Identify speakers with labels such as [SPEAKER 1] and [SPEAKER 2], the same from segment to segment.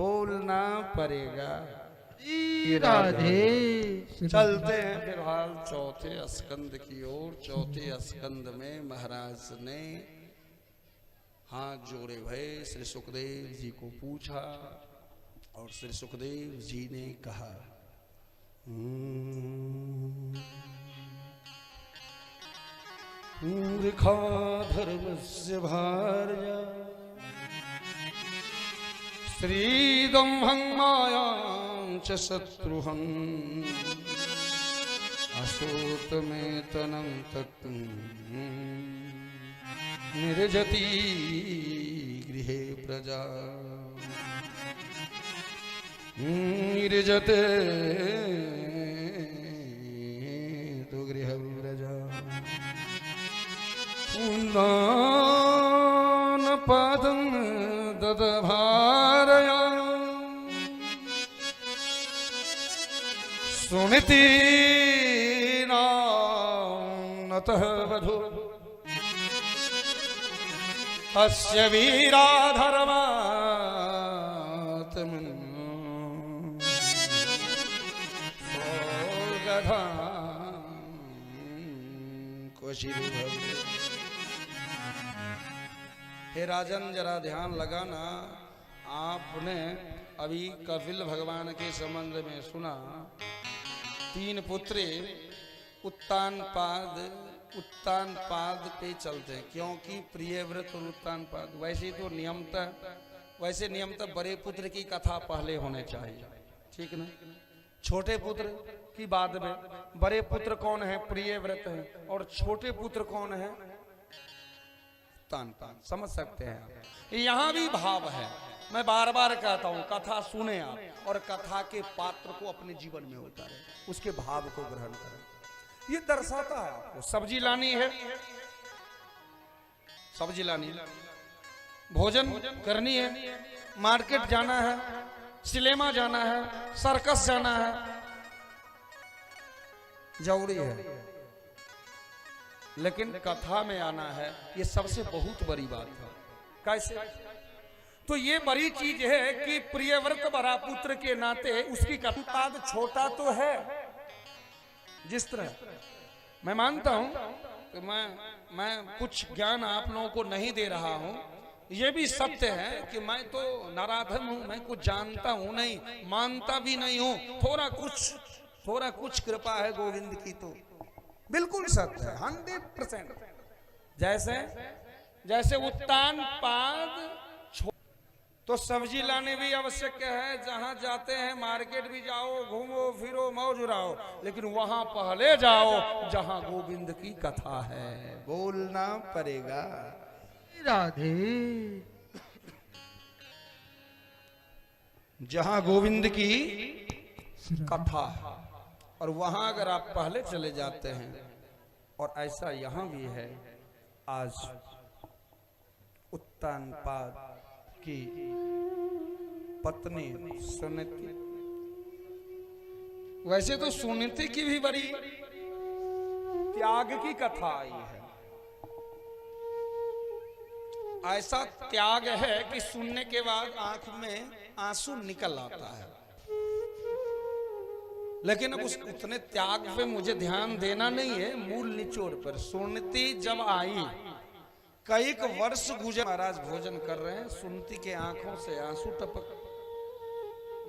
[SPEAKER 1] बोलना पड़ेगा।
[SPEAKER 2] राधे।
[SPEAKER 1] चलते हैं फिलहाल चौथे स्कंद की ओर। चौथे स्कंद में महाराज ने हाथ जोड़े भये श्री सुखदेव जी को पूछा और श्री सुखदेव जी ने कहा, मूर्खा धर्मस्य भार्या श्रीदम्भं मायां च शत्रुहं अशोतमेतनं तत् निर्जति गृहे प्रजा निर्जते तो गृह प्रजा पुण्य पदं ददभारया सुनिति नतः वधू अस्य वीरा धर्मात्मन् स्वगधा क्वचिद्। हे राजन जरा ध्यान लगाना। आपने अभी कपिल भगवान के संबंध में सुना। 3 पुत्र उत्तानपाद पे चलते हैं क्योंकि प्रियव्रत और उत्तानपाद। वैसे नियमतः बड़े पुत्र की कथा पहले होने चाहिए, ठीक ना? छोटे पुत्र की बाद में। बड़े पुत्र कौन है? प्रियव्रत है। और छोटे पुत्र कौन है? उत्तानपाद। समझ सकते हैं आप? यहाँ भी भाव है। मैं बार बार कहता हूँ कथा सुने आप और कथा के पात्र को अपने जीवन में उतारे, उसके भाव को ग्रहण करें। ये दर्शाता है आपको सब्जी लानी है, सब्जी लानी, भोजन करनी है, मार्केट जाना है, सिनेमा जाना है, सर्कस जाना है, जरूरी है। लेकिन कथा में आना है, ये सबसे बहुत बड़ी बात है। कैसे? तो ये बड़ी चीज है कि प्रियव्रत बड़ा पुत्र के नाते उसकी कथा छोटा तो है। जिस तरह मैं मानता हूं कि मैं कुछ ज्ञान आप लोगों को नहीं दे रहा हूं, ये भी सत्य है कि मैं तो नराधम हूं, मैं कुछ जानता हूं नहीं, मानता भी नहीं हूं। थोड़ा कुछ कृपा है गोविंद की, तो बिल्कुल सत्य है 100%। जैसे उत्तानपाद तो सब्जी लाने भी आवश्यक है। जहां जाते हैं मार्केट भी जाओ, घूमो फिरो, मौज उड़ाओ, लेकिन वहां पहले जाओ जहां गोविंद की कथा है। बोलना पड़ेगा।
[SPEAKER 2] राधे।
[SPEAKER 1] जहां गोविंद की कथा है और वहां अगर आप पहले चले जाते हैं, और ऐसा यहां भी है। आज उत्तानपाद की पत्नी सुनीति, वैसे तो सुनीति की भी बड़ी त्याग की कथा आई है। ऐसा त्याग है कि सुनने के बाद आंख में आंसू निकल आता है। लेकिन अब उस उतने त्याग पे मुझे ध्यान देना नहीं है, मूल निचोड़ पर। सुनीति जब आई, कई वर्ष गुजर, महाराज भोजन कर रहे हैं, सुनीति के आंखों से आंसू टपक।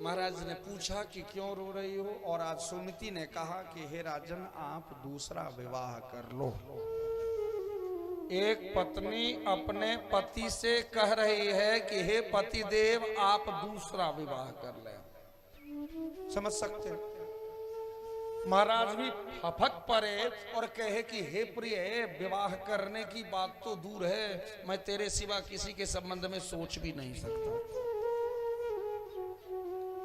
[SPEAKER 1] महाराज ने पूछा कि क्यों रो रही हो? और आज सुनीति ने कहा कि हे राजन, आप दूसरा विवाह कर लो। एक पत्नी अपने पति से कह रही है कि हे पतिदेव, आप दूसरा विवाह कर ले। समझ सकते हैं? महाराज भी फपक पड़े और कहे कि हे प्रिय, विवाह करने की बात तो दूर है, मैं तेरे सिवा किसी के संबंध में सोच भी नहीं सकता।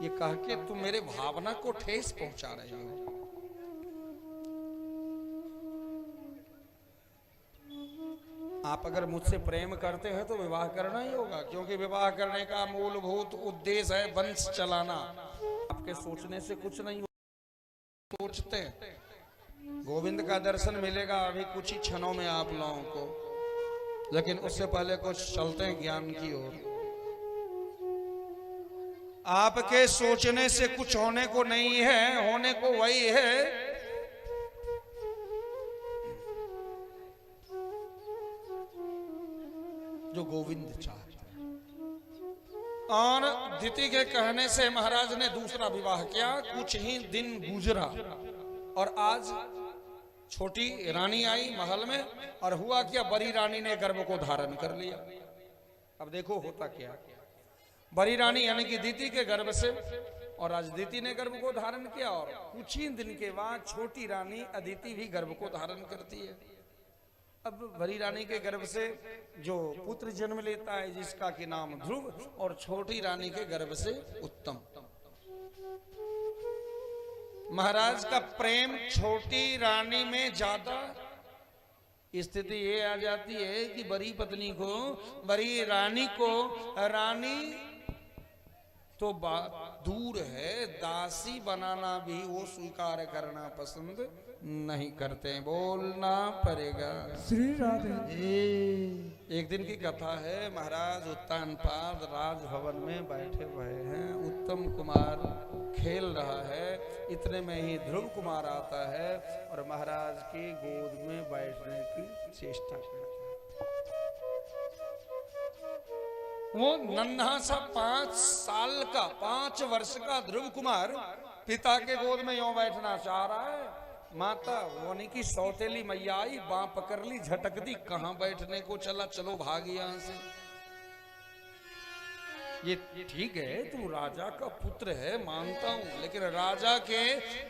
[SPEAKER 1] ये कह के तुम मेरे भावना को ठेस पहुंचा रहे हो। आप अगर मुझसे प्रेम करते हैं तो विवाह करना ही होगा, क्योंकि विवाह करने का मूलभूत उद्देश्य है वंश चलाना। आपके सोचने से कुछ नहीं सोचते। गोविंद का दर्शन मिलेगा अभी कुछ ही क्षणों में आप लोगों को, लेकिन उससे पहले कुछ चलते हैं ज्ञान की ओर। आपके सोचने से कुछ होने को नहीं है, होने को वही है जो गोविंद चाहता है। और दिति के कहने से महाराज ने दूसरा विवाह किया। कुछ ही दिन गुजरा और आज छोटी रानी आई महल में, और हुआ क्या, बड़ी रानी ने गर्भ को धारण कर लिया। अब देखो होता क्या, बड़ी रानी यानी कि दिति के गर्भ से, और आज दिति ने गर्भ को धारण किया, और कुछ ही दिन के बाद छोटी रानी अदिति भी गर्भ को धारण करती है। अब बड़ी रानी के गर्भ से जो पुत्र जन्म लेता है जिसका कि नाम ध्रुव, और छोटी रानी के गर्भ से उत्तम। महाराज का प्रेम छोटी रानी में ज्यादा। स्थिति ये आ जाती है कि बड़ी पत्नी को, बड़ी रानी को, रानी तो दूर है, दासी बनाना भी वो स्वीकार करना पसंद नहीं करते, बोलना पड़ेगा।
[SPEAKER 2] श्री राधे।
[SPEAKER 1] एक दिन की कथा है, महाराज उत्तानपाद राजभवन में बैठे हुए हैं, उत्तम कुमार खेल रहा है, इतने में ही ध्रुव कुमार आता है और महाराज की गोद में बैठने की चेष्टा करता है। वो नन्हा सा 5 साल का, 5 वर्ष का ध्रुव कुमार पिता के गोद में यूं बैठना चाह रहा है। माता वोनी की सौतेली मैया आई, बाँ पकड़ ली, झटक दी, कहां बैठने को चला, चलो भाग यहां से। ये ठीक है, तू राजा का पुत्र है, मानता हूं, लेकिन राजा के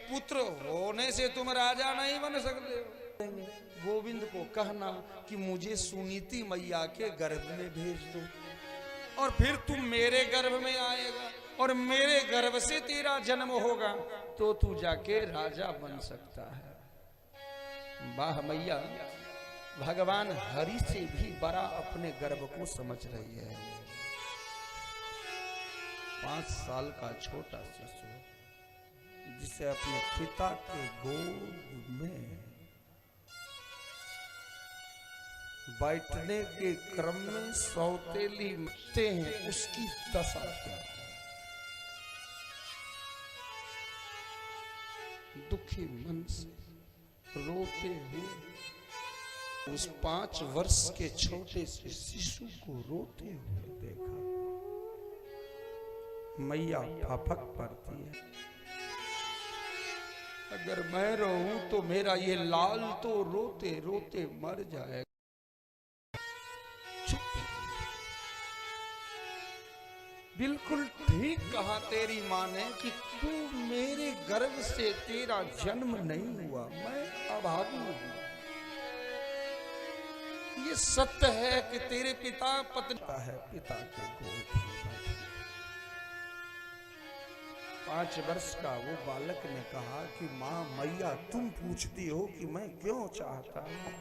[SPEAKER 1] पुत्र होने से तुम राजा नहीं बन सकते। गोविंद को कहना कि मुझे सुनीति मैया के गर्भ में भेज दो, और फिर तुम मेरे गर्भ में आएगा और मेरे गर्भ से तेरा जन्म होगा, तो तू जाके राजा बन सकता है। वाह मैया, भगवान हरि से भी बड़ा अपने गर्भ को समझ रही है। 5 साल का छोटा शिशु जिसे अपने पिता के गोद में बैठने के क्रम में सौतेली मरते हैं, उसकी दशा क्या। दुखी मन से रोते हुए उस 5 वर्ष के छोटे से शिशु को रोते हुए देखा। मैया फपक पड़ती है, अगर मैं रहूं तो मेरा ये लाल तो रोते रोते मर जाएगा। बिल्कुल ठीक कहा तेरी माँ ने कि तू मेरे गर्भ से तेरा जन्म नहीं हुआ, मैं अभागी हूं। ये सत्य है कि तेरे पिता पत्नी है, पिता के गोद में। 5 वर्ष का वो बालक ने कहा कि माँ मैया, तुम पूछती हो कि मैं क्यों चाहता हूं।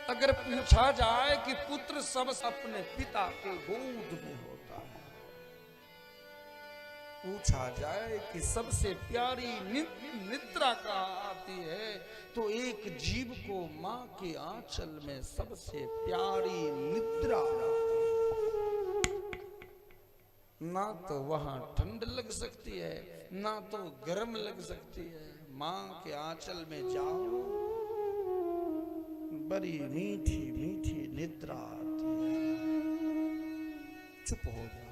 [SPEAKER 1] अगर पूछा जाए कि पुत्र सब अपने पिता के गोद में होता है, पूछा जाए कि सबसे प्यारी निद्रा कहाँ आती है, तो एक जीव को माँ के आंचल में सबसे प्यारी निद्रा आती है। ना तो वहां ठंड लग सकती है, ना तो गर्म लग सकती है। माँ के आंचल में जाओ, बड़ी मीठी मीठी निद्रा आती है। चुप हो जा।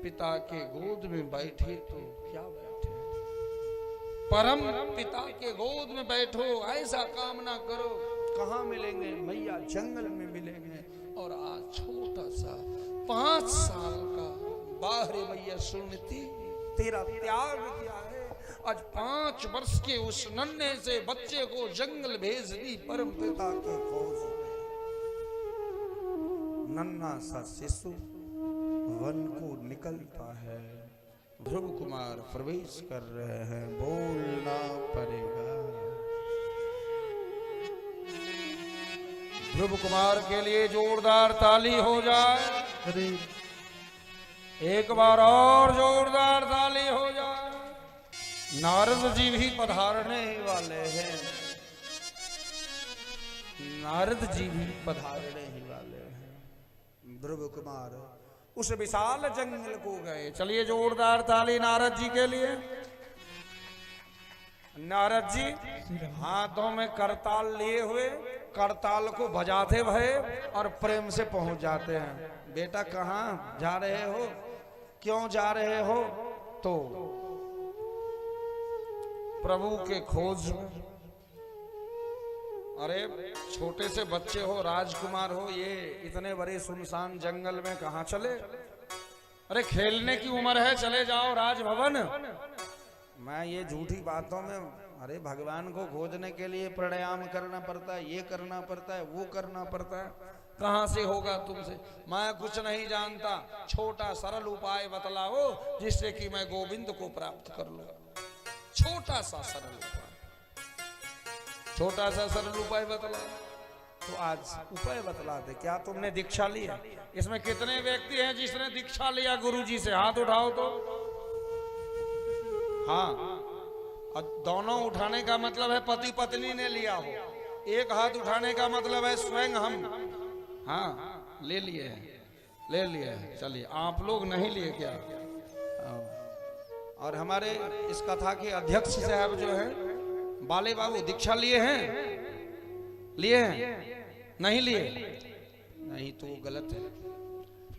[SPEAKER 1] पिता के गोद में बैठे तो क्या बैठे, परम पिता के गोद में बैठो, ऐसा कामना करो। कहाँ मिलेंगे मैया, जंगल में मिलेंगे। और आज छोटा सा 5 साल का बाहरे मैया सुनती, तेरा त्याग क्या है। आज 5 वर्ष के उस नन्हे से बच्चे को जंगल भेज दी परम पिता के गोद में। नन्हा सा शिशु वन को निकलता है, ध्रुव कुमार प्रवेश कर रहे हैं, बोलना पड़ेगा। ध्रुव कुमार के लिए जोरदार ताली हो जाए, एक बार और जोरदार ताली हो जाए। नारद जी भी पधारने वाले हैं, नारद जी भी पधारने ही वाले हैं। ध्रुव कुमार उस विशाल जंगल को गए। चलिए जोरदार ताली नारद जी के लिए। नारद जी हाथों में करताल लिए हुए करताल को बजाते भये और प्रेम से पहुंच जाते हैं। बेटा कहाँ जा रहे हो, क्यों जा रहे हो? तो प्रभु के खोज में। अरे छोटे से बच्चे हो, राजकुमार हो, ये इतने बड़े सुनसान जंगल में कहाँ चले? अरे खेलने की उम्र है, चले जाओ राजभवन। मैं ये झूठी बातों में, अरे भगवान को खोजने के लिए प्राणायाम करना पड़ता है, ये करना पड़ता है, वो करना पड़ता है। कहाँ से होगा तुमसे? मैं कुछ नहीं जानता, छोटा सरल उपाय बतलाओ जिससे कि मैं गोविंद को प्राप्त कर लूं। छोटा सा सरल उपाय, छोटा सा सरल उपाय बतला। तो आज उपाय बतला दे। क्या तुमने दीक्षा लिया? इसमें कितने व्यक्ति हैं जिसने दीक्षा लिया गुरुजी से? हाथ उठाओ तो। हाँ, और दोनों उठाने का मतलब है पति पत्नी ने लिया हो। एक हाथ उठाने का मतलब है स्वयं हम। हाँ, ले लिए हैं, ले लिए हैं। चलिए, आप लोग नहीं लिए क्या? और हमारे इस कथा के अध्यक्ष साहब जो है बाले बाबू, दीक्षा लिए हैं? लिए हैं? नहीं लिए? नहीं तो गलत है।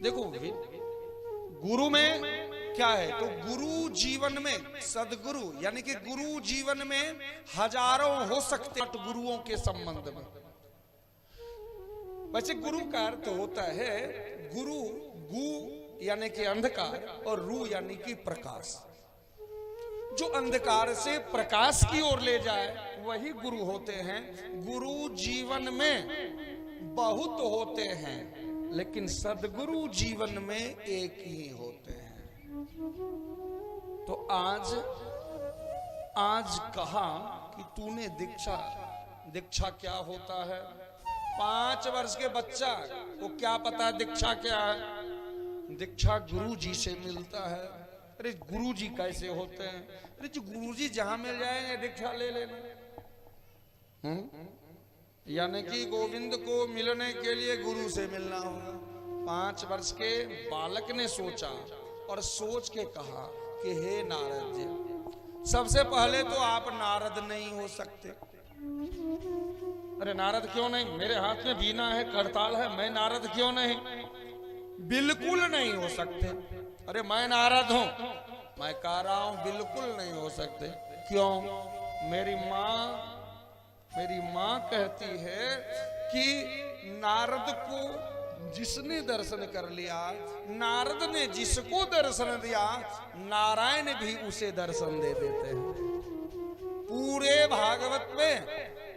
[SPEAKER 1] देखो गुरु में क्या है, तो गुरु जीवन में सदगुरु यानी कि गुरु जीवन में हजारों हो सकते हैं गुरुओं के संबंध में। वैसे गुरु का अर्थ होता है गुरु, गु यानी कि अंधकार और रू यानी कि प्रकाश। जो अंधकार से प्रकाश की ओर ले जाए वही गुरु होते हैं। गुरु जीवन में बहुत होते हैं लेकिन सदगुरु जीवन में एक ही होते हैं। तो आज कहा कि तूने दीक्षा क्या होता है? 5 वर्ष के बच्चा को क्या पता दीक्षा क्या है? दीक्षा गुरु जी से मिलता है। अरे गुरु जी कैसे होते हैं? अरे जो गुरु जी जहां मिल जाए दीक्षा ले लेना। यानी कि गोविंद को मिलने के लिए गुरु से मिलना होगा। 5 वर्ष के बालक ने सोचा और सोच के कहा कि हे नारद जी, सबसे पहले तो आप नारद नहीं हो सकते। अरे नारद क्यों नहीं? मेरे हाथ में वीणा है, करताल है, मैं नारद क्यों नहीं? बिल्कुल नहीं हो सकते। अरे मैं नारद हूं, मैं कह रहा हूं बिल्कुल नहीं हो सकते। क्यों? मेरी माँ कहती है कि नारद को जिसने दर्शन कर लिया, नारद ने जिसको दर्शन दिया, नारायण भी उसे दर्शन दे देते हैं। पूरे भागवत में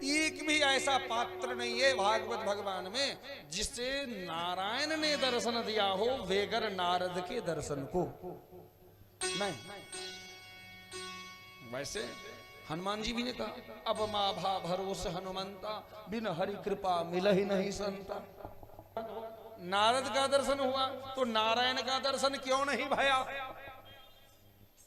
[SPEAKER 1] एक भी ऐसा पात्र नहीं है भागवत भगवान में जिसे नारायण ने दर्शन दिया हो बेगर नारद के दर्शन को। नहीं। वैसे हनुमान जी भी ने कहा, अब माँ भा भरोस हनुमंता, बिन हरि कृपा मिल ही नहीं संता। नारद का दर्शन हुआ तो नारायण का दर्शन क्यों नहीं भया?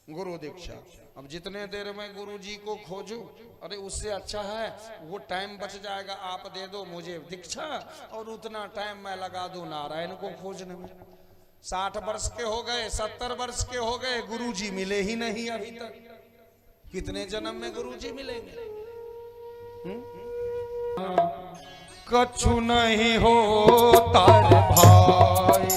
[SPEAKER 1] गुरु दीक्षा। अब जितने देर में गुरु जी को खोजू, अरे उससे अच्छा है वो टाइम बच जाएगा, आप दे दो मुझे दीक्षा और उतना टाइम मैं लगा दूं नारायण को खोजने में। 60 वर्ष के हो गए, 70 वर्ष के हो गए, गुरु जी मिले ही नहीं अभी तक। कितने जन्म में गुरु जी मिलेंगे? कछु नहीं हो तार भाई,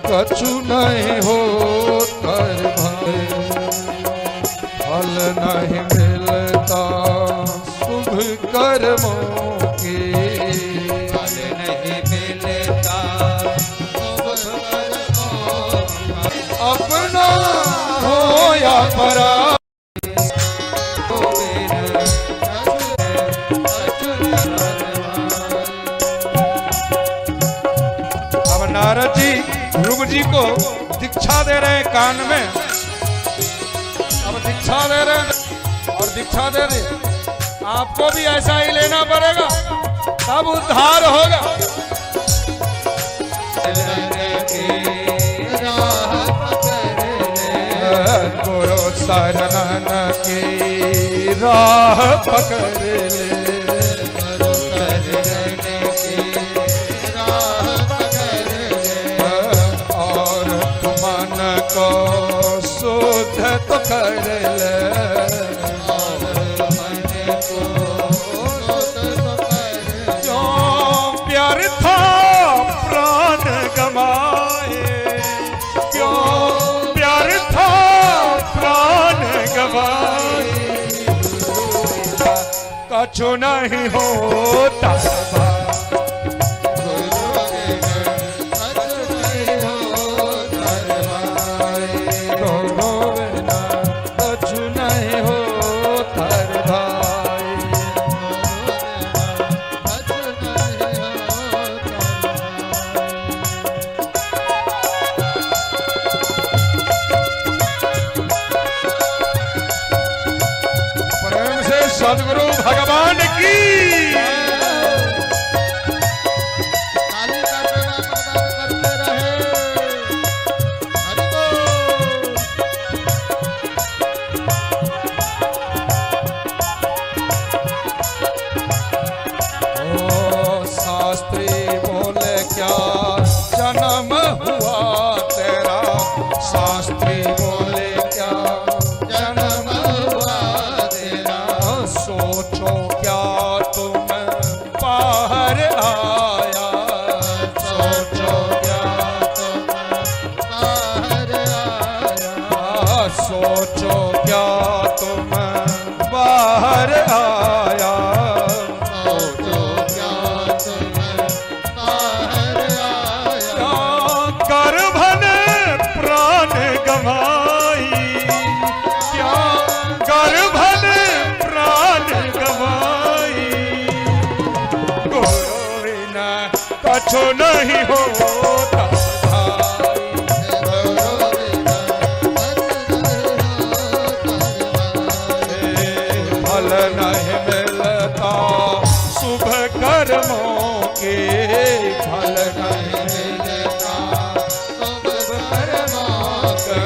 [SPEAKER 1] कछु नहीं हो कर भाई, फल नहीं मिलता शुभ कर्मों के, फल नहीं मिलता शुभ कर्मों, अपना हो या परा। अब नारद जी ध्रुव जी को दीक्षा दे रहे हैं कान में। अब दीक्षा दे रहे हैं और दीक्षा दे रहे, आपको भी ऐसा ही लेना पड़ेगा तब उद्धार होगा। गुरु शरण की राह पकड़ ले,
[SPEAKER 2] गुरु करने की राह पकड़ ले,
[SPEAKER 1] और मन को शुद्ध तो कर ले,
[SPEAKER 2] और मन को शुद्ध तो कर ले।
[SPEAKER 1] क्यों व्यर्था प्राण गवाए, क्यों व्यर्था प्राण गवाए, कछु नहीं होता सदगुरु भगवान की।
[SPEAKER 2] ताली का सेवा प्रदान करते रहे। हरि बोल।
[SPEAKER 1] ओ शास्त्री बोले क्या जन्म हुआ तेरा, शास्त्री बोले क्या
[SPEAKER 2] जन्म हुआ तेरा,
[SPEAKER 1] सोचो क्या तुम बाहर आया,
[SPEAKER 2] सोचो क्या तुम बाहर आया,
[SPEAKER 1] सोचो क्या तुम बाहर आया,
[SPEAKER 2] सोचो क्या तुम बाहर आया,
[SPEAKER 1] गर्भ ने प्राण गवाई, क्या गर्भ ने प्राण गवाई, गुरु बिना कछु नहीं होता भाई, फल नहीं मिलता शुभ कर्मों के, फल नहीं मिलता
[SPEAKER 2] शुभ कर्मों
[SPEAKER 1] के,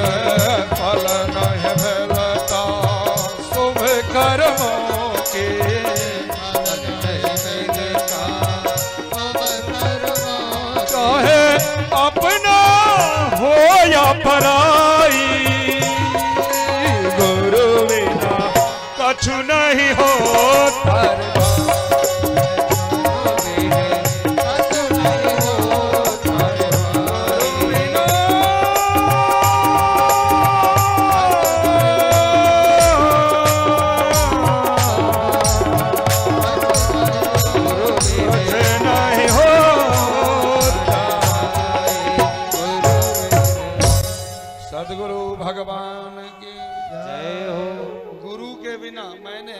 [SPEAKER 1] फल नहीं मिलता शुभ कर्मों के, चाहे अपना हो या पराई, गुरु बिना कछु नहीं होता सदगुरु भगवान की जय हो। गुरु के बिना मैंने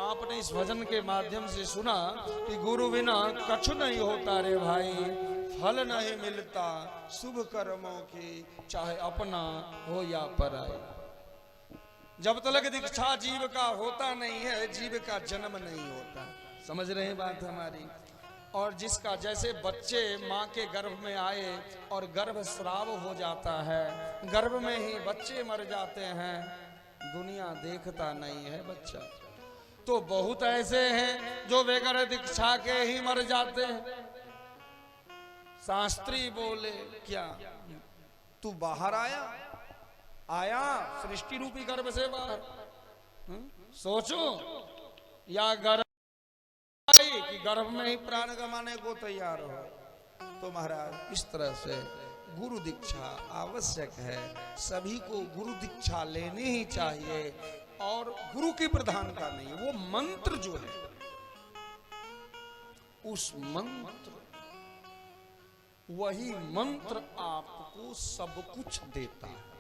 [SPEAKER 1] आपने इस भजन के माध्यम से सुना कि गुरु बिना कछु नहीं होता रे भाई, फल नहीं मिलता शुभ कर्मों की, चाहे अपना हो या पराया। जब तक दीक्षा जीव का होता नहीं है, जीव का जन्म नहीं होता। समझ रहे हैं बात हमारी। और जिसका जैसे बच्चे माँ के गर्भ में आए और गर्भ स्राव हो जाता है, गर्भ में ही बच्चे मर जाते हैं, दुनिया देखता नहीं है बच्चा। तो बहुत ऐसे हैं जो बगैर दीक्षा के ही मर जाते हैं। शास्त्री बोले क्या तू बाहर आया, आया सृष्टि रूपी गर्भ से बाहर, सोचो, या गर्भ कि गर्भ में ही प्राण गंवाने को तैयार हो। तो महाराज इस तरह से गुरु दीक्षा आवश्यक है, सभी को गुरु दीक्षा लेनी ही चाहिए। और गुरु की प्रधानता नहीं, वो मंत्र जो है, उस मंत्र, वही मंत्र आपको सब कुछ देता है।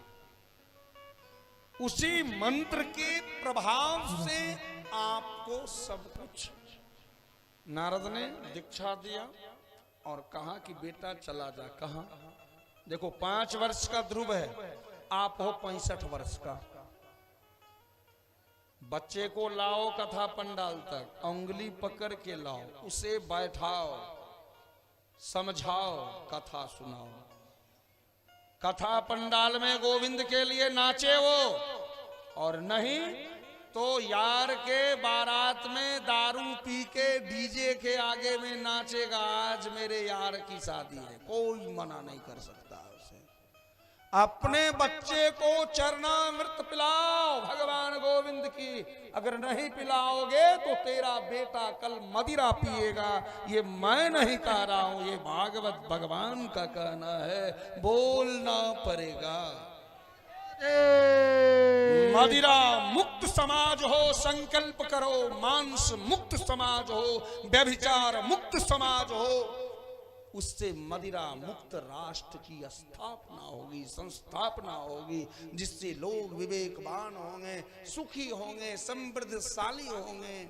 [SPEAKER 1] उसी मंत्र के प्रभाव से आपको सब कुछ। नारद ने दीक्षा दिया और कहा कि बेटा चला जा। कहा देखो 5 वर्ष का ध्रुव है, आप हो 65 वर्ष का। बच्चे को लाओ कथा पंडाल तक, उंगली पकड़ के लाओ, उसे बैठाओ, समझाओ, कथा सुनाओ। कथा पंडाल में गोविंद के लिए नाचे वो, और नहीं तो यार के बारात में दारू पी के डीजे के आगे में नाचेगा। आज मेरे यार की शादी है, कोई मना नहीं कर सकता उसे। अपने बच्चे को चरणामृत पिलाओ भगवान गोविंद की। अगर नहीं पिलाओगे तो तेरा बेटा कल मदिरा पिएगा। ये मैं नहीं कह रहा हूं, ये भागवत भगवान का कहना है, बोलना पड़ेगा। मदिरा मुक्त समाज हो, संकल्प करो। मांस मुक्त समाज हो, व्यभिचार मुक्त समाज हो, उससे मदिरा मुक्त राष्ट्र की स्थापना होगी, संस्थापना होगी, जिससे लोग विवेकवान होंगे, सुखी होंगे, समृद्धशाली होंगे,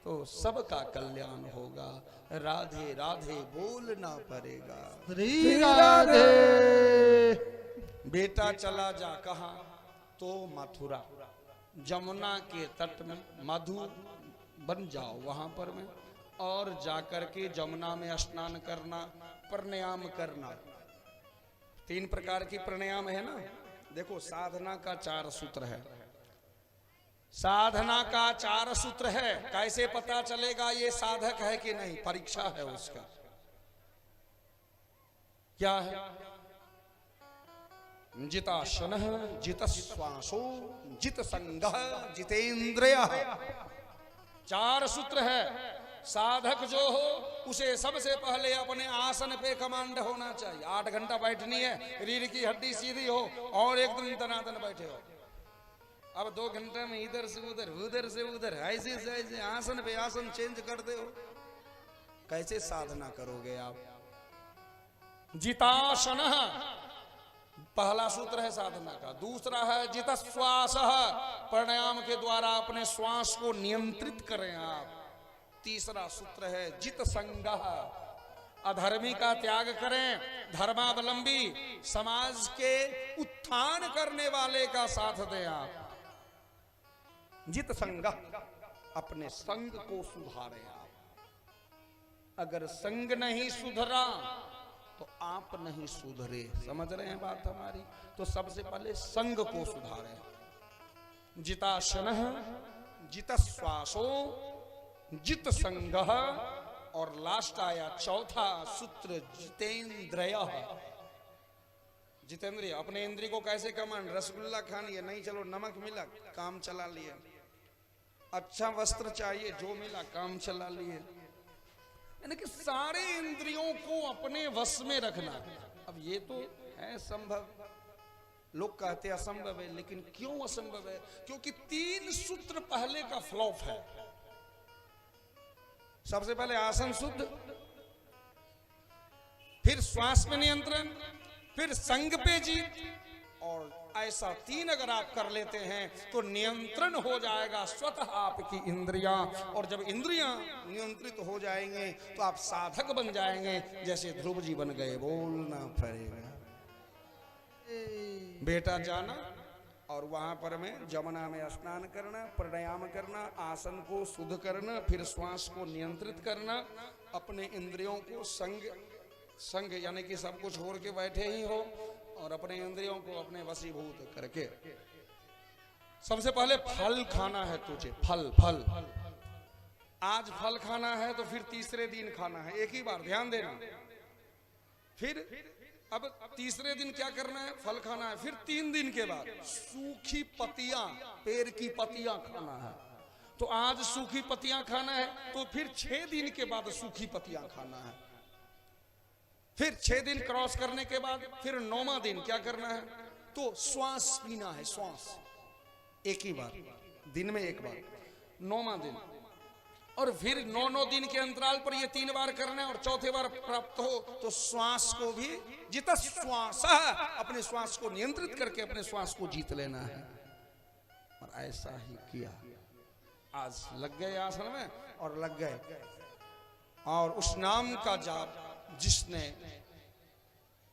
[SPEAKER 1] तो सबका कल्याण होगा। राधे राधे बोलना पड़ेगा।
[SPEAKER 2] श्री राधे।
[SPEAKER 1] बेटा चला जा कहा? तो मथुरा, जमुना के तट में मधु बन जाओ वहां पर में, और जाकर के जमुना में स्नान करना, प्राणायाम करना। 3 प्रकार की प्राणायाम है ना। देखो, साधना का 4 सूत्र है। साधना का 4 सूत्र है। कैसे पता चलेगा ये साधक है कि नहीं? परीक्षा है उसका। क्या है? जिताशन, जित श्वासो, जित संगः, जितेंद्रिय। 4 सूत्र है। साधक जो हो उसे सबसे पहले अपने आसन पे कमांड होना चाहिए। 8 घंटा बैठनी है, रीढ़ की हड्डी सीधी हो और एकदम दनादन बैठे हो। अब 2 घंटे में इधर से उधर, उधर से उधर, ऐसे से ऐसे आसन पे आसन चेंज करते हो, कैसे साधना करोगे आप? जितासन पहला सूत्र है साधना का। दूसरा है जित श्वास, प्राणायाम के द्वारा अपने श्वास को नियंत्रित करें आप। तीसरा सूत्र है जित संगः, अधर्मी का त्याग करें, धर्मावलंबी समाज के उत्थान करने वाले का साथ दें आप। जित संगः, अपने संग को सुधारें आप। अगर संग नहीं सुधरा तो आप नहीं सुधरे। समझ रहे हैं बात हमारी? तो सबसे पहले संग को सुधारें। जिताशन, जित श्वासो, जित संगः, और लास्ट आया चौथा सूत्र जितेंद्रिय। जितेंद्रिय, अपने इंद्रिय को कैसे कमांड? रसगुल्ला खानी है, नहीं चलो नमक मिला, काम चला लिया। अच्छा वस्त्र चाहिए, जो मिला काम चला लिए। यानी कि सारे इंद्रियों को अपने वश में रखना। अब ये तो है संभव, लोग कहते असंभव है, लेकिन क्यों असंभव है? क्योंकि 3 सूत्र पहले का फ्लॉप है। सबसे पहले आसन शुद्ध, फिर श्वास पे नियंत्रण, फिर संग पे जीत, और ऐसा 3 अगर आप कर लेते हैं तो नियंत्रण हो जाएगा स्वतः आपकी इंद्रियां। और जब इंद्रियां नियंत्रित हो जाएंगे तो आप साधक बन जाएंगे, जैसे ध्रुव जी बन गए। बोलना पड़ेगा। बेटा जाना और वहां पर में जमुना में स्नान करना, प्राणायाम करना, आसन को शुद्ध करना, फिर श्वास को नियंत्रित करना, अपने इंद्रियों को संग यानी कि सब कुछ छोड़ के बैठे ही हो, और अपने इंद्रियों को अपने वशीभूत करके। सबसे पहले फल खाना है तुझे। फल आज फल खाना है तो फिर तीसरे दिन खाना है, एक ही बार, ध्यान देना। फिर अब तीसरे दिन क्या करना है? फल खाना है। फिर 3 दिन के बाद सूखी पत्तियां, पेड़ की पत्तियां खाना है। तो आज सूखी पत्तियां खाना है, तो फिर 6 दिन के बाद सूखी पत्तियां खाना है। फिर 6 दिन क्रॉस करने के बाद फिर 9वां दिन क्या करना है? तो श्वास पीना है, श्वास एक ही बार, दिन में एक बार, 9वां दिन। और फिर 9 दिन के अंतराल पर ये 3 बार करना है, और चौथे बार प्राप्त हो तो श्वास को भी जित श्वास, अपने श्वास को नियंत्रित करके अपने श्वास को जीत लेना है। और ऐसा ही किया। आज लग गए आसन में और लग गए, और उस नाम का जाप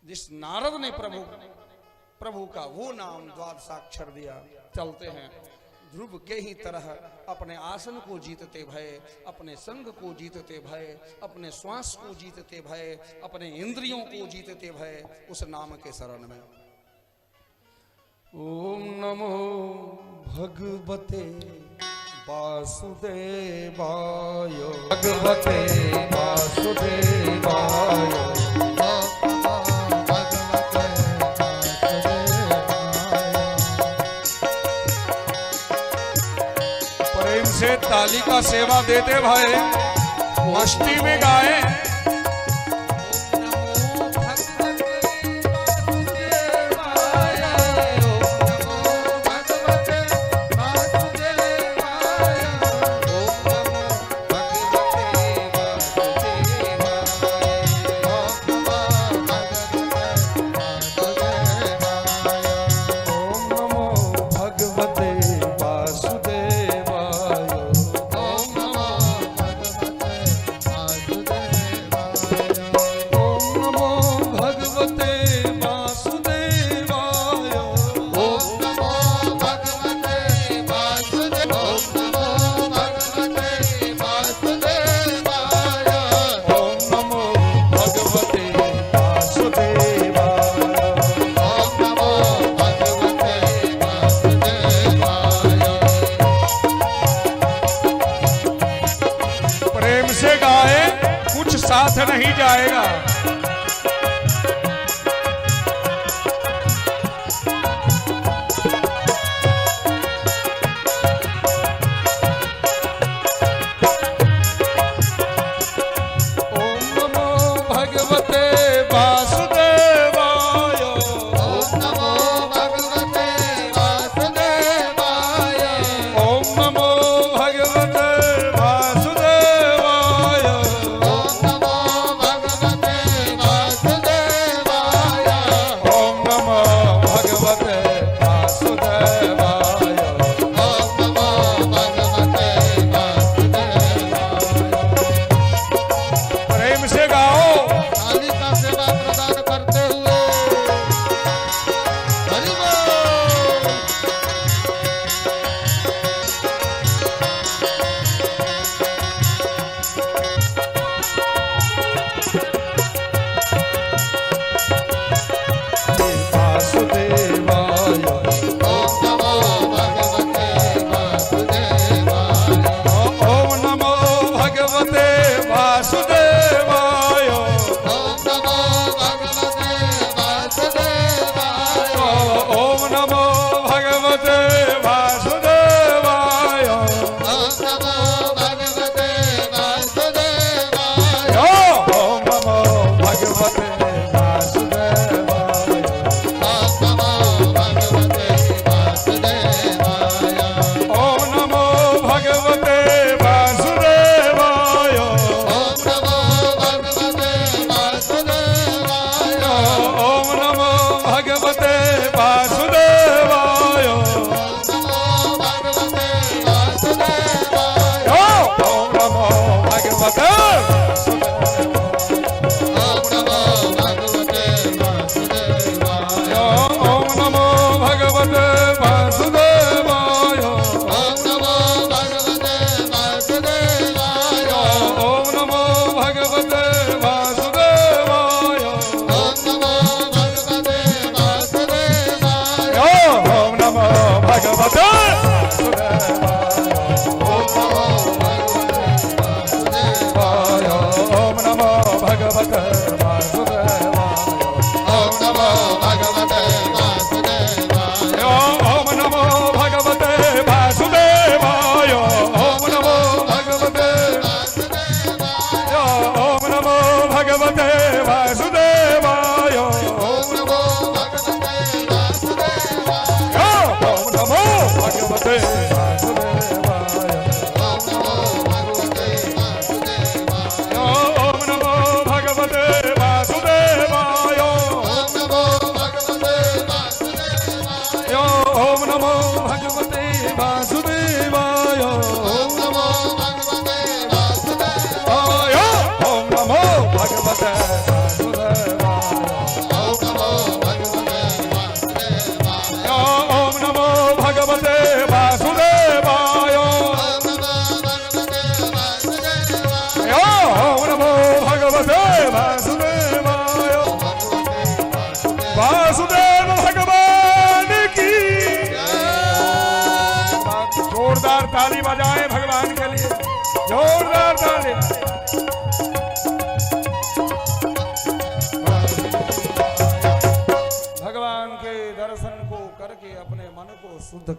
[SPEAKER 1] जिस नारद ने प्रभु का वो नाम द्वादशाक्षर दिया। चलते हैं ध्रुव के ही तरह अपने आसन को जीतते भय, अपने संग को जीतते भय, अपने श्वास को जीतते भय, अपने इंद्रियों को जीतते भय, उस नाम के शरण में। ओम नमो भगवते वासुदेवाय भगवते वासुदेवाय प्रेम से ताली का सेवा देते भाई मस्ती में गाए। साथ नहीं जाएगा। ओम नमो भगवते वासुदेवाय
[SPEAKER 2] ओम नमो भगवते वासुदेवाय
[SPEAKER 1] ओम नमो भगवते वासुदेवाय
[SPEAKER 2] ओम नमो भगवते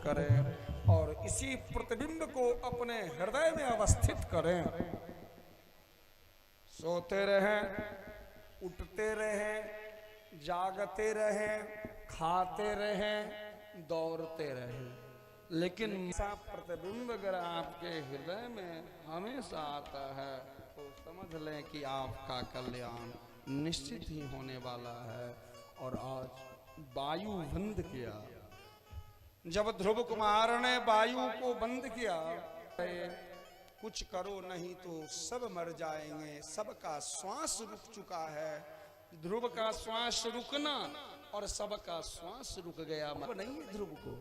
[SPEAKER 1] करें और इसी प्रतिबिंब को अपने हृदय में अवस्थित करें। सोते रहें, उठते रहें, जागते रहें, खाते रहें, दौड़ते रहें, लेकिन ऐसा प्रतिबिंब अगर आपके हृदय में हमेशा आता है तो समझ लें कि आपका कल्याण निश्चित ही होने वाला है। और आज वायु बंद किया, जब ध्रुव कुमार ने वायु को बंद किया, कुछ करो नहीं तो सब मर जाएंगे, सबका श्वास रुक चुका है। ध्रुव का श्वास रुकना और सबका श्वास रुक गया नहीं ध्रुव को,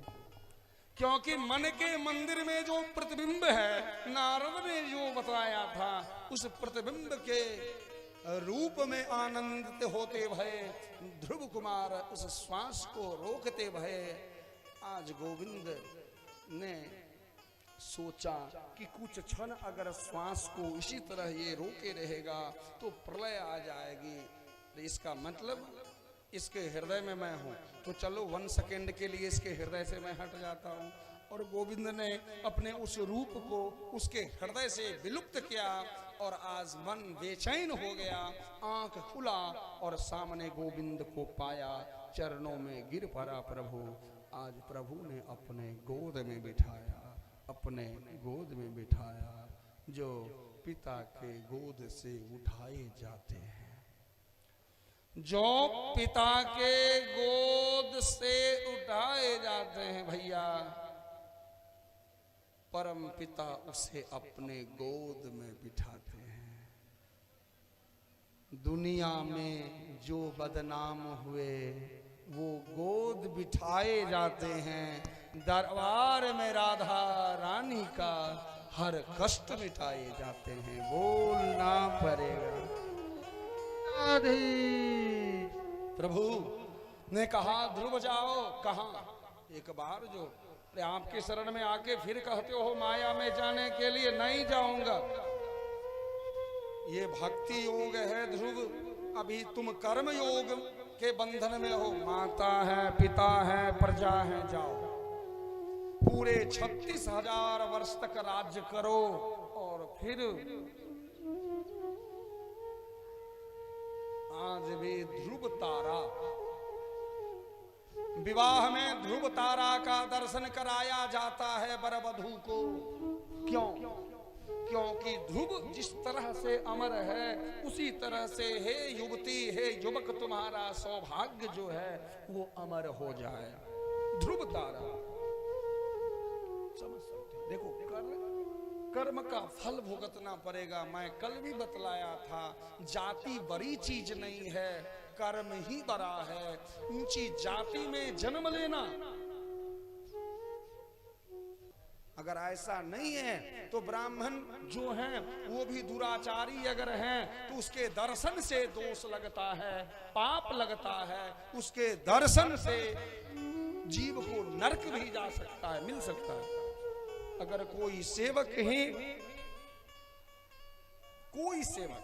[SPEAKER 1] क्योंकि मन के मंदिर में जो प्रतिबिंब है, नारद ने जो बताया था, उस प्रतिबिंब के रूप में आनंदित होते भये ध्रुव कुमार उस श्वास को रोकते भये। आज गोविंद ने सोचा कि कुछ क्षण अगर श्वास को इसी तरह ये रोके रहेगा तो प्रलय आ जाएगी। तो इसका मतलब इसके हृदय में मैं हूं, तो चलो 1 सेकेंड के लिए इसके हृदय से मैं हट जाता हूं। और गोविंद ने अपने उस रूप को उसके हृदय से विलुप्त किया और आज मन बेचैन हो गया, आंख खुला और सामने गोविंद को पाया, चरणों में गिर पड़ा प्रभु। आज प्रभु ने अपने गोद में बिठाया, अपने गोद में बिठाया, जो पिता के गोद से उठाए जाते हैं, जो पिता के गोद से उठाए जाते हैं भैया, परम पिता उसे अपने गोद में बिठाते हैं। दुनिया में जो बदनाम हुए वो गोद बिठाए जाते हैं, दरबार में राधा रानी का हर कष्ट मिटाए जाते हैं। बोलना पड़ेगा। प्रभु ने कहा ध्रुव जाओ, कहा एक बार जो आपके शरण में आके फिर कहते हो माया में जाने के लिए, नहीं जाऊंगा। ये भक्ति योग है ध्रुव, अभी तुम कर्म योग के बंधन में हो। माता है, पिता है, प्रजा है, जाओ पूरे 36,000 वर्ष तक राज्य करो और फिर आज भी ध्रुव तारा, विवाह में ध्रुव तारा का दर्शन कराया जाता है वर वधू को। क्यों? क्योंकि ध्रुव जिस तरह से अमर है उसी तरह से हे युवती, हे युवक, तुम्हारा सौभाग्य जो है वो अमर हो जाए। ध्रुव तारा समझ सकते, देखो कर्म का फल भुगतना पड़ेगा। मैं कल भी बतलाया था, जाति बड़ी चीज नहीं है, कर्म ही बड़ा है। ऊंची जाति में जन्म लेना, अगर ऐसा नहीं है तो ब्राह्मण जो हैं वो भी दुराचारी अगर हैं तो उसके दर्शन से दोष लगता है, पाप लगता है। उसके दर्शन से जीव को नरक भी जा सकता है, मिल सकता है। अगर कोई सेवक ही, कोई सेवक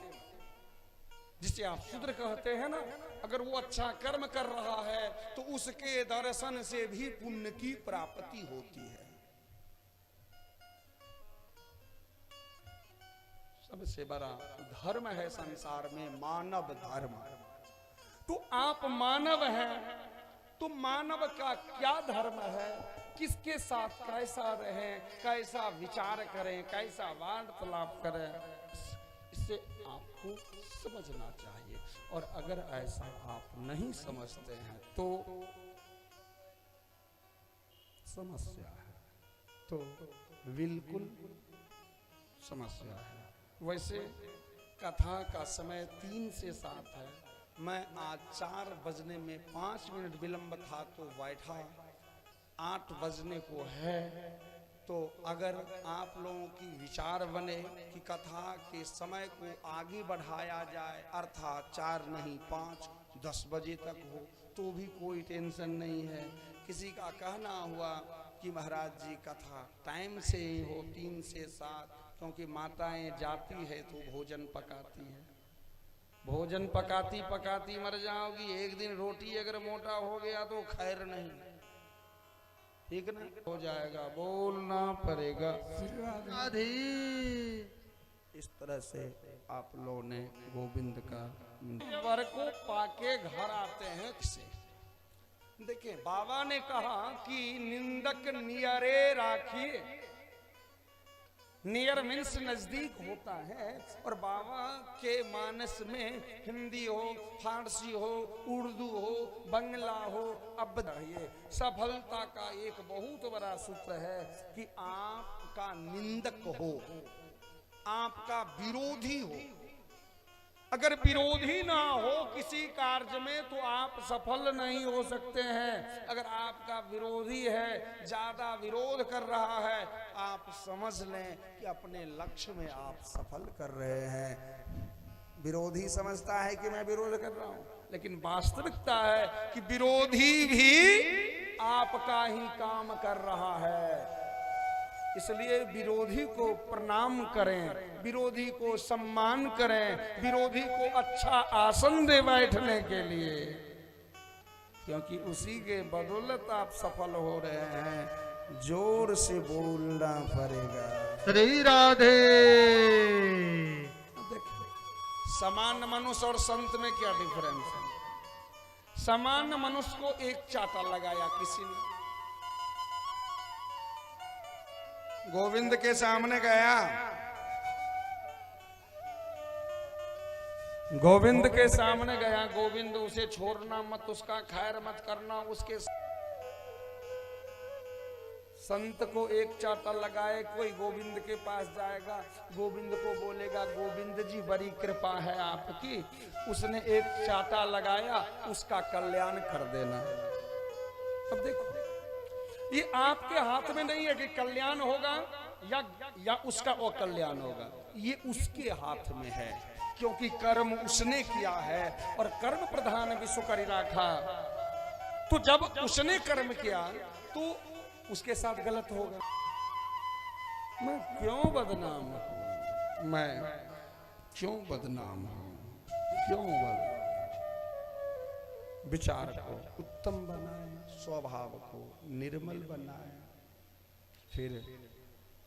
[SPEAKER 1] जिसे आप शूद्र कहते हैं ना, अगर वो अच्छा कर्म कर रहा है तो उसके दर्शन से भी पुण्य की प्राप्ति होती है। सबसे बड़ा धर्म है संसार में मानव धर्म। तो आप मानव हैं तो मानव का क्या धर्म है, किसके साथ कैसा रहें, कैसा विचार करें, कैसा वार्तालाप करें, इससे आपको समझना चाहिए। और अगर ऐसा आप नहीं समझते हैं तो समस्या है, तो बिल्कुल समस्या है। वैसे कथा का समय 3 से 7 है। मैं आज 4 बजने में 5 मिनट विलंब था तो बैठा, 8 बजने को है। तो अगर आप लोगों की विचार बने कि कथा के समय को आगे बढ़ाया जाए, अर्थात 4 नहीं 5, 10 बजे तक हो तो भी कोई टेंशन नहीं है। किसी का कहना हुआ कि महाराज जी कथा टाइम से ही हो 3 से 7, क्योंकि माताएं जाती है तो भोजन पकाती है, भोजन पकाती पकाती मर जाओगी। एक दिन रोटी अगर मोटा हो गया तो खैर नहीं, ठीक ना हो जाएगा, बोलना पड़ेगा।
[SPEAKER 2] राधे।
[SPEAKER 1] इस तरह से आप लोगों ने गोविंद का वर को पाके घर आते हैं। किसे देखिए, बाबा ने कहा कि निंदक नियरे राखिए। नियर मीन्स नजदीक होता है, और बाबा के मानस में हिंदी हो, फारसी हो, उर्दू हो, बंगला हो, अब ये सफलता का एक बहुत बड़ा सूत्र है कि आपका निंदक हो, आपका विरोधी हो। अगर विरोधी ना हो किसी कार्य में तो आप सफल नहीं हो सकते हैं। अगर आपका विरोधी है, ज्यादा विरोध कर रहा है, आप समझ लें कि अपने लक्ष्य में आप सफल कर रहे हैं। विरोधी समझता है कि मैं विरोध कर रहा हूं, लेकिन वास्तविकता है कि विरोधी भी आपका ही काम कर रहा है। इसलिए विरोधी को प्रणाम करें, विरोधी को सम्मान करें, विरोधी को अच्छा आसन दे बैठने के लिए, क्योंकि उसी के बदौलत आप सफल हो रहे हैं। जोर से बोलना पड़ेगा।
[SPEAKER 2] श्री राधे।
[SPEAKER 1] देखिए, सामान्य मनुष्य और संत में क्या डिफरेंस है? सामान्य मनुष्य को एक चाटा लगाया किसी ने, गोविंद के सामने गया, गोविंद के सामने गया, गोविंद उसे छोड़ना मत, उसका खैर मत करना। उसके संत को एक चाटा लगाए, कोई गोविंद के पास जाएगा, गोविंद को बोलेगा गोविंद जी बड़ी कृपा है आपकी, उसने एक चाटा लगाया, उसका कल्याण कर देना। अब देखो, ये आपके हाथ में नहीं है कि कल्याण होगा या उसका अकल्याण होगा, ये उसके हाथ में है, क्योंकि कर्म उसने किया है और कर्म प्रधान विश्व करी रखा। तो जब उसने कर्म किया तो उसके साथ गलत होगा। मैं क्यों बदनाम हूं? मैं क्यों बदनाम हूं? क्यों बदनाम? विचार को उत्तम बनाए, स्वभाव को निर्मल बनाए। फिर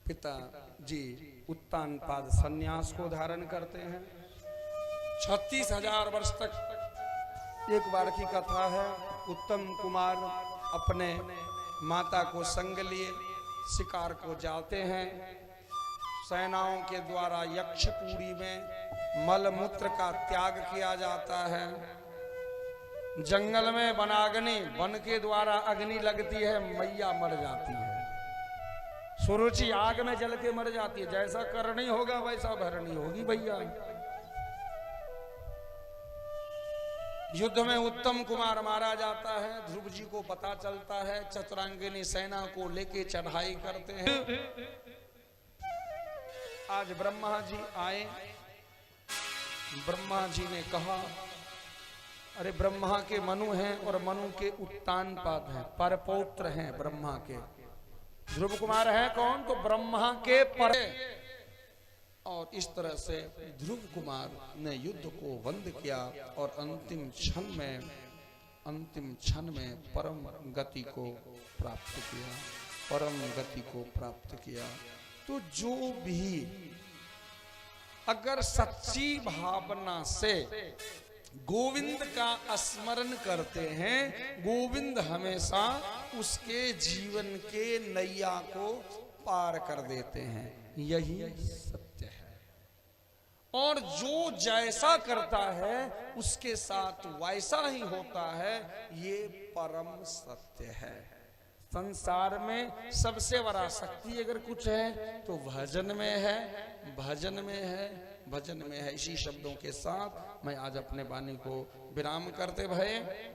[SPEAKER 1] पिता जी उत्तान पाद संन्यास को धारण करते हैं। 36,000 वर्ष तक एक बार की कथा है। उत्तम कुमार अपने माता को संग लिए शिकार को जाते हैं। सेनाओं के द्वारा यक्षपुरी में मलमूत्र का त्याग किया जाता है। जंगल में वनाग्नि, वन के द्वारा अग्नि लगती है, मैया मर जाती है। सुरुचि आग में जल के मर जाती है। जैसा करनी होगा वैसा भरनी होगी भैया। युद्ध में उत्तम कुमार मारा जाता है। ध्रुव जी को पता चलता है, चतुरांगिनी सेना को लेके चढ़ाई करते हैं। आज ब्रह्मा जी आए। ब्रह्मा जी ने कहा, अरे ब्रह्मा के मनु हैं और मनु के उत्तान पाद हैं, परपौत्र हैं ब्रह्मा के। ध्रुव कुमार है कौन? तो ब्रह्मा के पर। और इस तरह से ध्रुव कुमार ने युद्ध को बंद किया और अंतिम क्षण में परम गति को प्राप्त किया, परम गति को प्राप्त किया। तो जो भी अगर सच्ची भावना से गोविंद का स्मरण करते हैं, गोविंद हमेशा उसके जीवन के नैया को पार कर देते हैं। यही सत्य है। और जो जैसा करता है उसके साथ वैसा ही होता है, ये परम सत्य है। संसार में सबसे बड़ा शक्ति अगर कुछ है तो भजन में है, भजन में है, भजन में है। इसी शब्दों के साथ मैं आज अपने वाणी को विराम करते भये।